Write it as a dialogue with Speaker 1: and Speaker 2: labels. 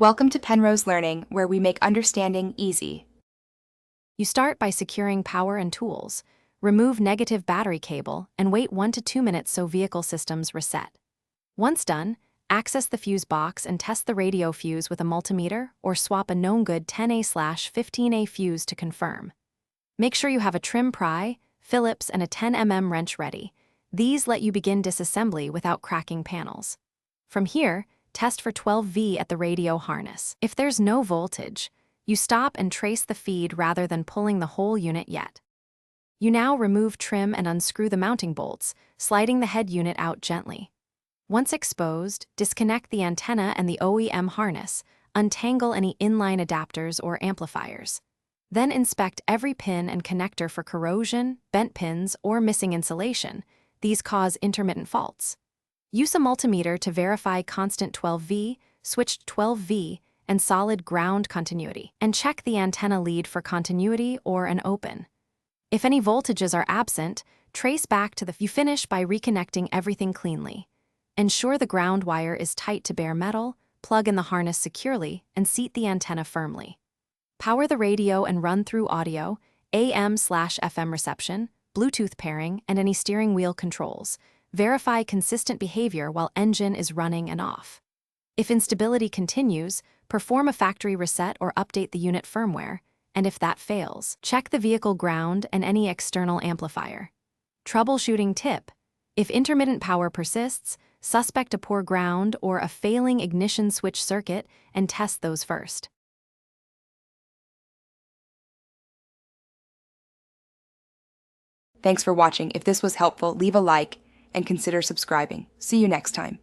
Speaker 1: Welcome to Penrose Learning, where we make understanding easy.
Speaker 2: You start by securing power and tools, remove negative battery cable, and wait 1 to 2 minutes so vehicle systems reset. Once done, access the fuse box and test the radio fuse with a multimeter or swap a known good 10A/15A fuse to confirm. Make sure you have a trim pry, Phillips, and a 10 mm wrench ready. These let you begin disassembly without cracking panels. From here, test for 12V at the radio harness. If there's no voltage, you stop and trace the feed rather than pulling the whole unit yet. You now remove trim and unscrew the mounting bolts, sliding the head unit out gently. Once exposed, disconnect the antenna and the OEM harness, untangle any inline adapters or amplifiers. Then inspect every pin and connector for corrosion, bent pins, or missing insulation. These cause intermittent faults. Use a multimeter to verify constant 12V, switched 12V, and solid ground continuity, and check the antenna lead for continuity or an open. If any voltages are absent, trace back to you finish by reconnecting everything cleanly. Ensure the ground wire is tight to bare metal, plug in the harness securely, and seat the antenna firmly. Power the radio and run through audio, AM/FM reception, Bluetooth pairing, and any steering wheel controls. Verify consistent behavior while engine is running and off. If instability continues, perform a factory reset or update the unit firmware, and if that fails, check the vehicle ground and any external amplifier. Troubleshooting tip: if intermittent power persists, suspect a poor ground or a failing ignition switch circuit and test those first.
Speaker 1: Thanks for watching. If this was helpful, leave a like and consider subscribing. See you next time.